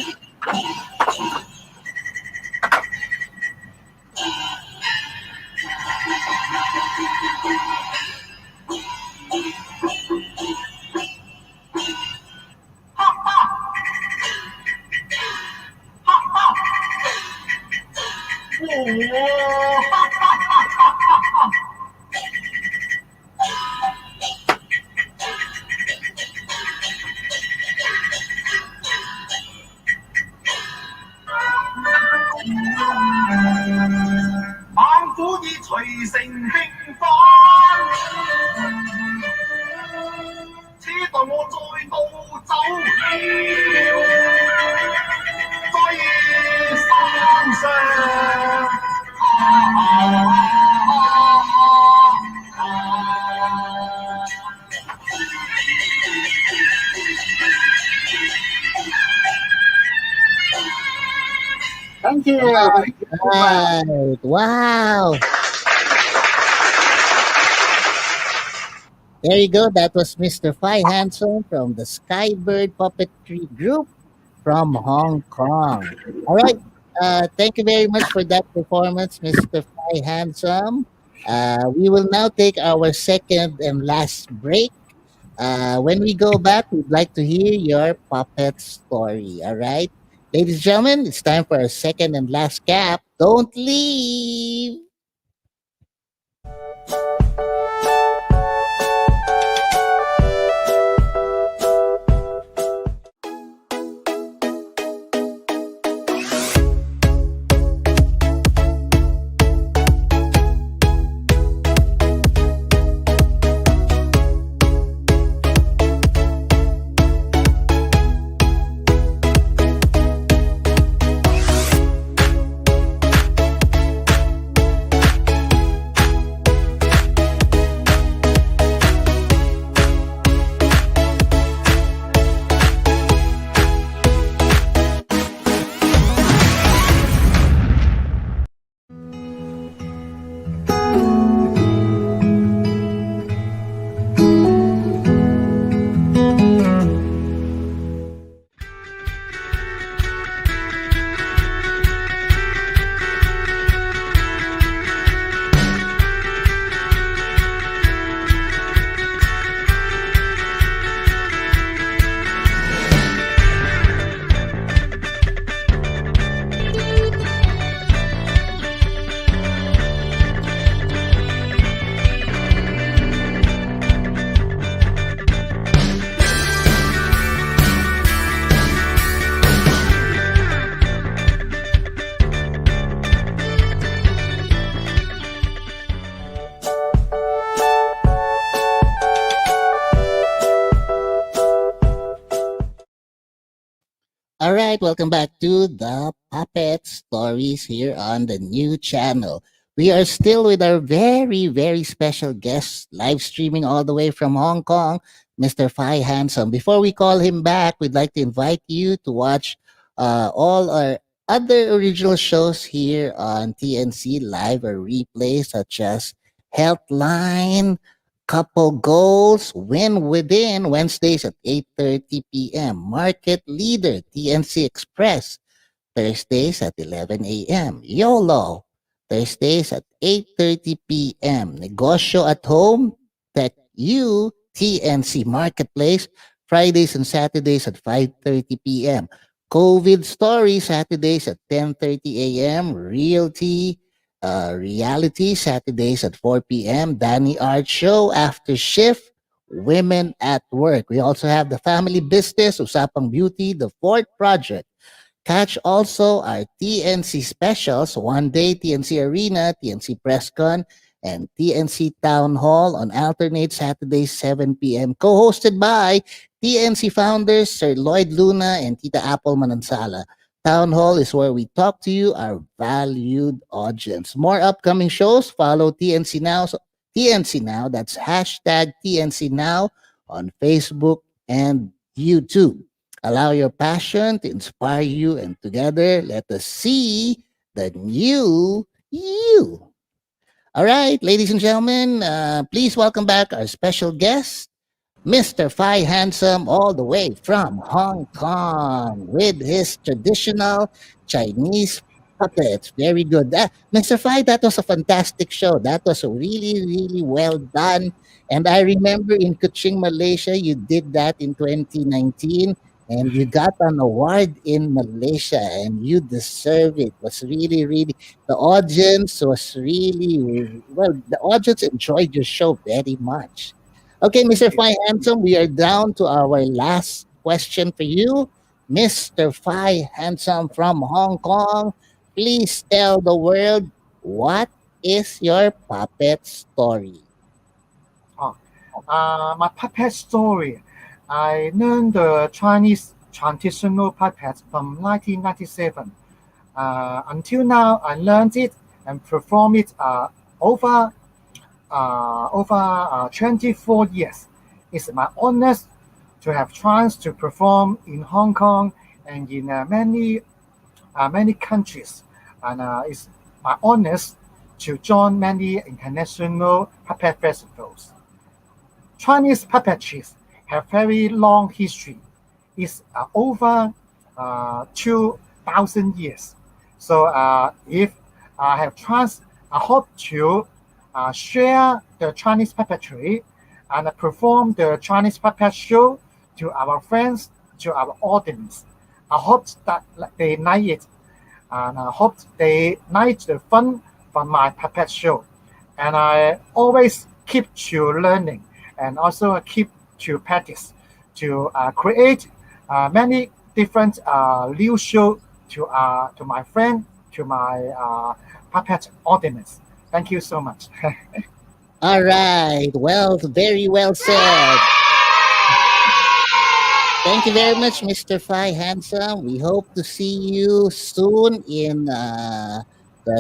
Thank you. Thank you so much.
Right. Wow. There you go. That was Mr. Fai Handsome from the Skybird Puppetry Group from Hong Kong. All right. Thank you very much for that performance, Mr. Fai Handsome. We will now take our second and last break. When we go back, we'd like to hear your puppet story. All right. Ladies and gentlemen, it's time for our second and last cap. Don't leave. All right, welcome back to the Puppet Stories here on the new channel. We are still with our very, very special guest live streaming all the way from Hong Kong, Mr. Fai Handsome. Before we call him back, we'd like to invite you to watch all our other original shows here on TNC Live or replay, such as Healthline, Couple Goals, Win Within, Wednesdays at 8:30 p.m. Market Leader, TNC Express, Thursdays at 11 a.m. YOLO, Thursdays at 8:30 p.m. Negosyo at Home, Tech U, TNC Marketplace, Fridays and Saturdays at 5:30 p.m. COVID Story, Saturdays at 10:30 a.m. Realty, Reality, Saturdays at 4 p.m. Danny Art Show, After Shift, Women at Work. We also have the Family Business, Usapang Beauty, The Fourth Project. Catch also our TNC specials, One Day TNC Arena, TNC Presscon, and TNC Town Hall on alternate Saturdays, 7 p.m. Co-hosted by TNC founders Sir Lloyd Luna and Tita Apple Manansala. Town Hall is where we talk to you, our valued audience. More upcoming shows, follow TNC Now. TNC Now, that's hashtag TNC Now on Facebook and YouTube. Allow your passion to inspire you, and together, let us see the new you. All right, ladies and gentlemen, please welcome back our special guest, Mr. Fai Handsome, all the way from Hong Kong with his traditional Chinese puppets. Very good. Mr. Fai, that was a fantastic show. That was really, really well done. And I remember in Kuching, Malaysia, you did that in 2019 and you got an award in Malaysia and you deserve it. It was really, really, the audience was really, well, the audience enjoyed your show very much. Okay, Mr. Fai Handsome, we are down to our last question for you. Mr. Fai Handsome from Hong Kong, please tell the world what is your puppet story?
Oh, my puppet story. I learned the Chinese traditional puppet from 1997. Until now, I learned it and perform it over 24 years. It's my honor to have chance to perform in Hong Kong and in many countries. And it's my honor to join many international puppet festivals. Chinese puppetry have very long history. It's over 2,000 years. So if I have chance, I hope to share the Chinese puppetry and perform the Chinese puppet show to our friends, to our audience. I hope that they like it, and I hope they like the fun from my puppet show. And I always keep to learning and also keep to practice to create many different new show to my friend, to my puppet audience. Thank you so much.
All right. Well, very well said. Thank you very much, Mr. Fai Handsome. We hope to see you soon in the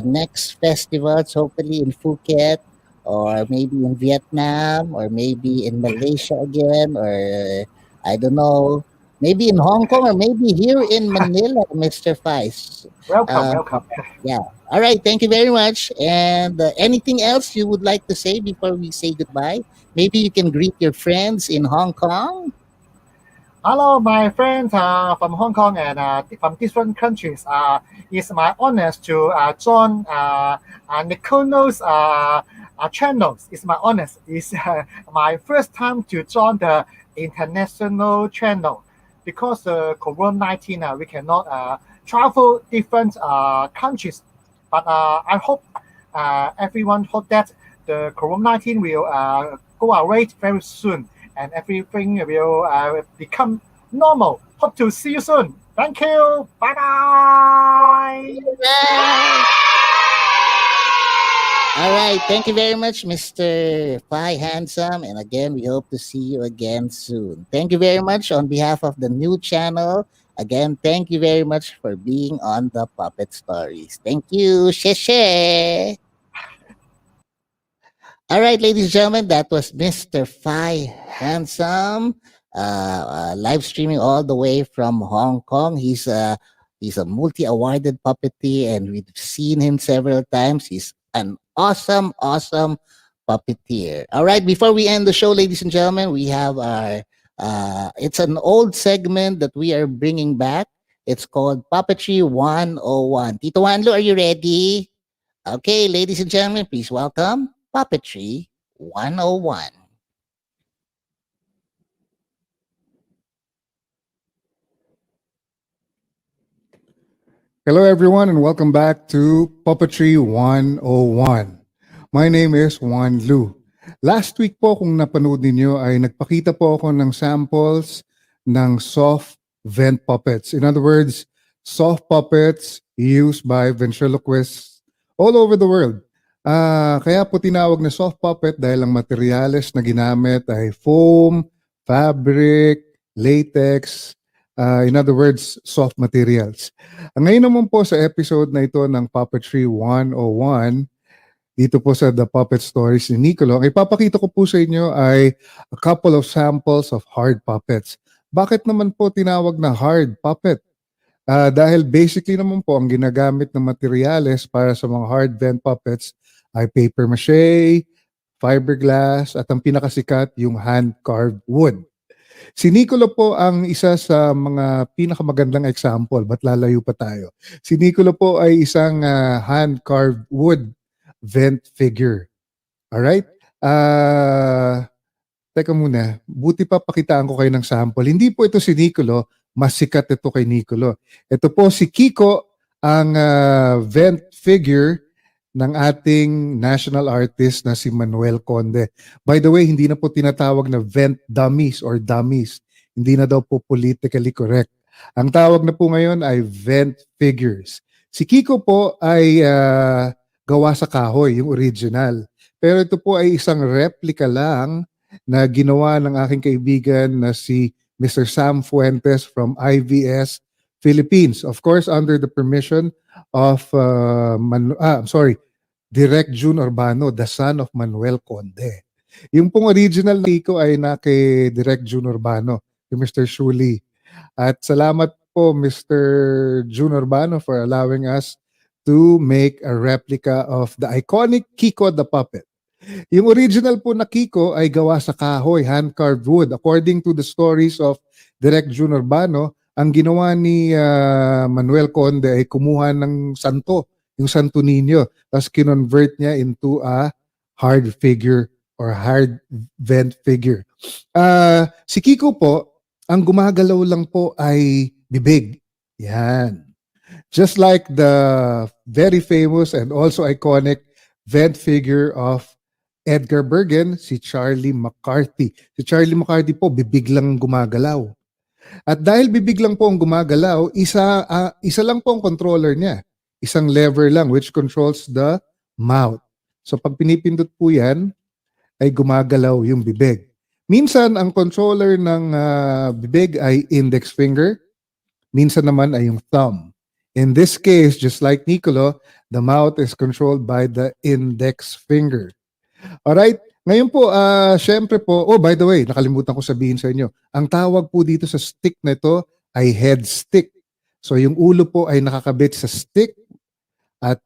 next festivals, hopefully in Phuket or maybe in Vietnam or maybe in Malaysia again or I don't know, maybe in Hong Kong or maybe here in Manila, Mr. Fai.
Welcome,
Uh,
welcome.
yeah. All right. Thank you very much. And anything else you would like to say before we say goodbye? Maybe you can greet your friends in Hong Kong.
Hello, my friends from Hong Kong and from different countries. It's my honor to join Nicolo's channels. It's my honor. It's my first time to join the international channel because COVID-19 we cannot travel different countries. But I hope everyone hope that the COVID-19 will go away very soon and everything will become normal. Hope to see you soon. Thank you. Bye bye.
All right. Thank you very much, Mr. Fai Handsome. And again, we hope to see you again soon. Thank you very much on behalf of the new channel. Again, thank you very much for being on the Puppet Stories. Thank you. Sheshe. All right, ladies and gentlemen, that was Mr. Fai Handsome, live streaming all the way from Hong Kong. He's a multi-awarded puppeteer, and we've seen him several times. He's an awesome, awesome puppeteer. All right, before we end the show, ladies and gentlemen, we have our it's an old segment that we are bringing back. It's called Puppetry 101. Tito Wanlu, are you ready? Okay, ladies and gentlemen, please welcome Puppetry 101.
Hello, everyone, and welcome back to Puppetry 101. My name is Wanlu. Last week po, kung napanood ninyo, ay nagpakita po ako ng samples ng soft vent puppets. In other words, soft puppets used by ventriloquists all over the world. Kaya po tinawag na soft puppet dahil ang materyales na ginamit ay foam, fabric, latex, in other words, soft materials. Ngayon naman po sa episode na ito ng Puppetry 101, dito po sa The Puppet Stories ni Nicolo, ang ipapakita ko po sa inyo ay a couple of samples of hard puppets. Bakit naman po tinawag na hard puppet? Dahil basically naman po ang ginagamit na materyales para sa mga hard vent puppets ay paper mache, fiberglass, at ang pinakasikat, yung hand-carved wood. Si Nicolo po ang isa sa mga pinakamagandang example. Ba't lalayo pa tayo? Si Nicolo po ay isang hand-carved wood vent figure. Alright? Teka muna, buti pa pakitaan ko kayo ng sample. Hindi po ito si Nicolo, mas sikat ito kay Nicolo. Ito po si Kiko, ang vent figure ng ating national artist na si Manuel Conde. By the way, hindi na po tinatawag na vent dummies or dummies. Hindi na daw po politically correct. Ang tawag na po ngayon ay vent figures. Si Kiko po ay gawa sa kahoy, yung original. Pero ito po ay isang replica lang na ginawa ng aking kaibigan na si Mr. Sam Fuentes from IVS Philippines. Of course, under the permission of Direct June Urbano, the son of Manuel Conde. Yung pong original na Kiko ay na kay Direct June Urbano, kay Mr. Shuli. At salamat po Mr. June Urbano for allowing us to make a replica of the iconic Kiko the Puppet. Yung original po na Kiko ay gawa sa kahoy, hand-carved wood. According to the stories of Direct June Urbano, ang ginawa ni Manuel Conde ay kumuha ng santo, yung Santo Niño, tapos kinonvert niya into a hard figure or hard vent figure. Si Kiko po, ang gumagalaw lang po ay bibig. Yan. Just like the very famous and also iconic vent figure of Edgar Bergen, si Charlie McCarthy. Si Charlie McCarthy po, bibig lang gumagalaw. At dahil bibig lang po ang gumagalaw, isa lang po ang controller niya. Isang lever lang which controls the mouth. So pag pinipindot po yan, ay gumagalaw yung bibig. Minsan ang controller ng bibig ay index finger, minsan naman ay yung thumb. In this case, just like Nicolo, the mouth is controlled by the index finger. Alright, ngayon po, syempre po, oh by the way, nakalimutan ko sabihin sa inyo, ang tawag po dito sa stick na ito ay head stick. So yung ulo po ay nakakabit sa stick at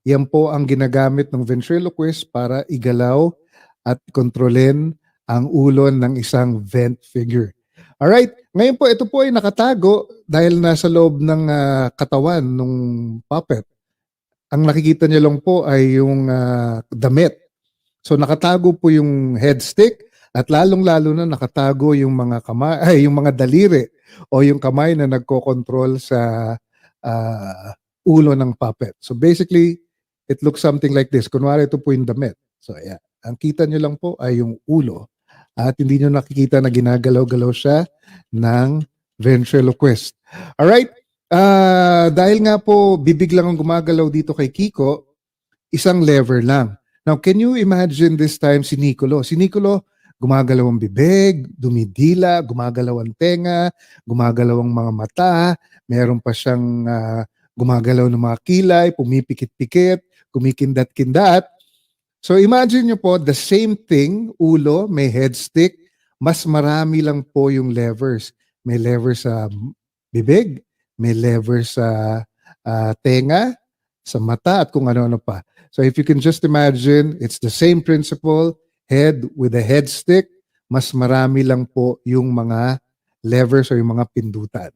yan po ang ginagamit ng ventriloquist para igalaw at kontrolin ang ulo ng isang vent figure. Alright, ngayon po ito po ay nakatago dahil nasa loob ng katawan ng puppet. Ang nakikita niyo lang po ay yung damit. So nakatago po yung head stick at lalong-lalo na nakatago yung mga kamay, yung mga daliri o yung kamay na nagko-control sa ulo ng puppet. So basically, it looks something like this. Kunwari ito po yung damit. So yeah, ang kita nyo lang po ay yung ulo at hindi nyo nakikita na ginagalaw-galaw siya ng ventriloquist. Alright, dahil nga po bibig lang ang gumagalaw dito kay Kiko, isang lever lang. Now, can you imagine this time si Nicolo? Si Nicolo, gumagalaw ang bibig, dumidila, gumagalaw ang tenga, gumagalaw ang mga mata, meron pa siyang gumagalaw ng mga kilay, pumipikit-pikit, kumikindat-kindat. So imagine nyo po, the same thing, ulo, may head stick, mas marami lang po yung levers. May lever sa bibig, may lever sa tenga, sa mata, at kung ano-ano pa. So if you can just imagine, it's the same principle, head with a head stick, mas marami lang po yung mga levers o yung mga pindutan.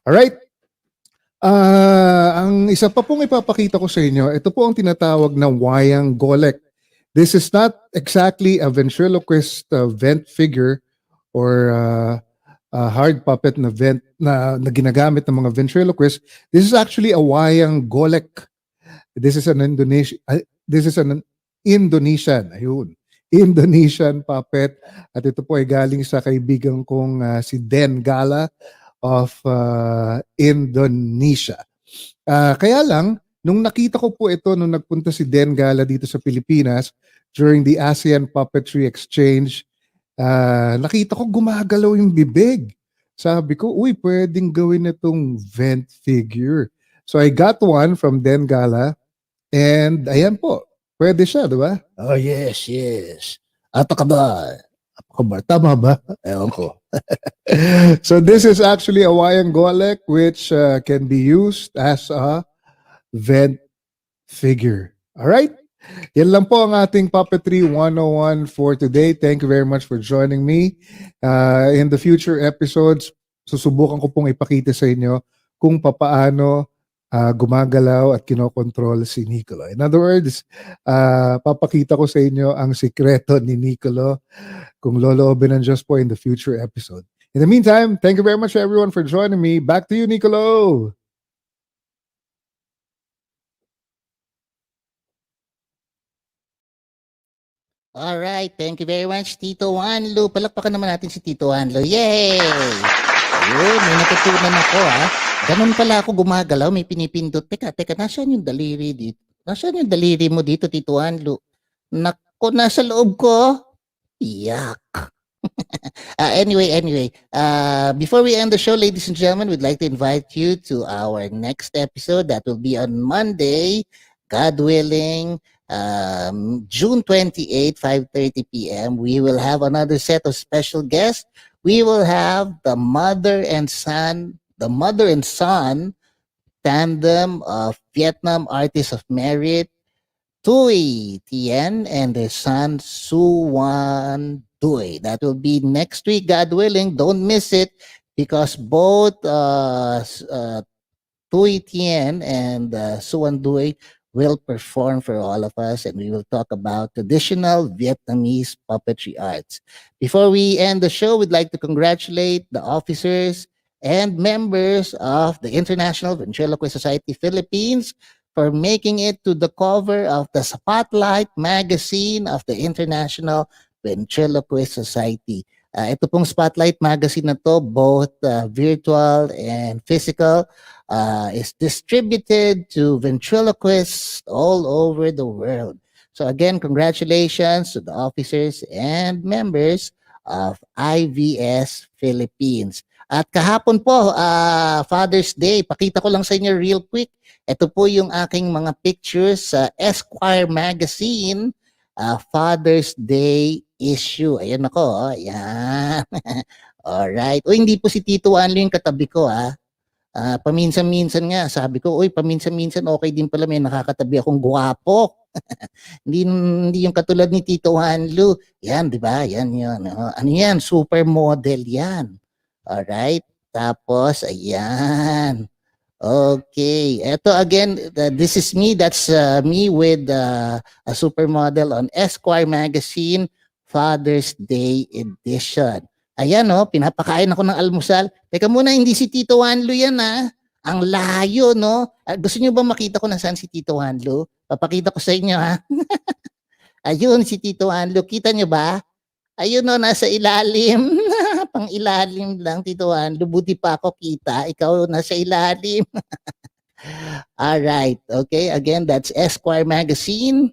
Alright? Ang isa pa pong ipapakita ko sa inyo, ito po ang tinatawag na wayang golek. This is not exactly a ventriloquist vent figure or a hard puppet na vent na ginagamit ng mga ventriloquists. This is actually a wayang golek. This is an Indonesian, ayun, Indonesian puppet. At ito po ay galing sa kaibigan kong si Den Gala of Indonesia. Kaya lang, nung nakita ko po ito, nung nagpunta si Den Gala dito sa Pilipinas, during the ASEAN Puppetry Exchange, nakita ko gumagalaw yung bibig. Sabi ko, uy, pwedeng gawin itong vent figure. So I got one from Den Gala, and ayan po, pwede siya, di ba? Oh, yes, yes. Apakabar. Apakabar. Tama ba? Ewan ko. So this is actually a wayang golek which can be used as a vent figure. All right? Yan lang po ang ating Puppetry 101 for today. Thank you very much for joining me. In the future episodes, susubukan ko pong ipakita sa inyo kung papaano gumagalaw at kinokontrol si Nicolo. In other words, papakita ko sa inyo ang sikreto ni Nicolo kung loloobin ng Diyos po in the future episode. In the meantime, thank you very much everyone for joining me. Back to you, Nicolo!
Alright, thank you very much, Tito Wanlu. Palakpakan naman natin si Tito Wanlu. Yay! Ayun, may natutunan ako Ganun pala ako gumagalaw, may pinipindot. Teka, nasaan yung daliri dito? Nasaan yung daliri mo dito, Tito Wanlu? Nako, nasa loob ko. Yak. Anyway, before we end the show, ladies and gentlemen, we'd like to invite you to our next episode. That will be on Monday, God willing, June 28, 5:30 p.m. We will have another set of special guests. We will have the mother and son tandem of Vietnam Artists of Merit, Tui Tien and their son Su Wan Dui. That will be next week, God willing. Don't miss it because both Tui Tien and Su Wan Dui will perform for all of us and we will talk about traditional Vietnamese puppetry arts. Before we end the show, we'd like to congratulate the officers and members of the International Ventriloquist Society Philippines for making it to the cover of the Spotlight magazine of the International Ventriloquist Society. Ito pong Spotlight magazine na to, both virtual and physical, is distributed to ventriloquists all over the world. So again, congratulations to the officers and members of IVS Philippines. At kahapon po, Father's Day, pakita ko lang sa inyo real quick. Ito po yung aking mga pictures sa Esquire magazine, Father's Day issue. Ayan ako, ayan. Alright. O hindi po si Tito Wanlu yung katabi ko, paminsan-minsan nga, sabi ko, uy, paminsan-minsan okay din pala may nakakatabi akong guwapo. hindi yung katulad ni Tito Wanlu. Yan, di ba? Yan yun. Ano yan? Supermodel yan. Alright. Tapos, ayan. Okay. Ito again, this is me. That's me with a supermodel on Esquire magazine, Father's Day edition. Ayan pinapakain ako ng almusal. Teka muna, hindi si Tito Wanlu yan Ang layo, no? Gusto niyo ba makita ko nasaan si Tito Wanlu? Papakita ko sa inyo, Ayun, si Tito Wanlu. Kita niyo ba? Ayun nasa ilalim. Pang ilalim lang, Tito Wanlu. Buti pa ako kita. Ikaw nasa ilalim. Alright. Okay. Again, that's Esquire magazine.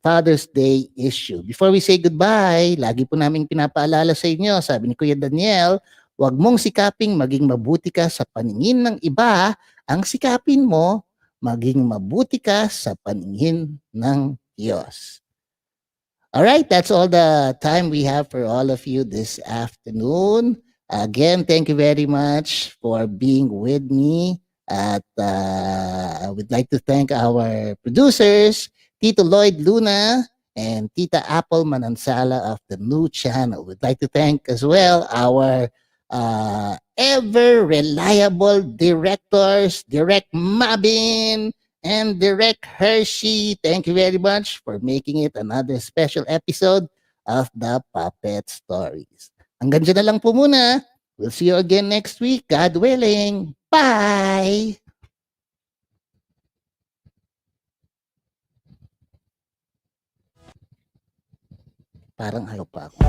Father's Day issue. Before we say goodbye, lagi po namin pinapaalala sa inyo, sabi ni Kuya Daniel, huwag mong sikaping maging mabuti ka sa paningin ng iba, ang sikapin mo, maging mabuti ka sa paningin ng Diyos. Alright, that's all the time we have for all of you this afternoon. Again, thank you very much for being with me. At I would like to thank our producers, Tito Lloyd Luna and Tita Apple Manansala of the new channel. We'd like to thank as well our ever reliable directors, Direct Mabin and Direct Hershey. Thank you very much for making it another special episode of the Puppet Stories. Hanggang dyan na lang po muna. We'll see you again next week, God willing. Bye! Parang ayaw pa ako.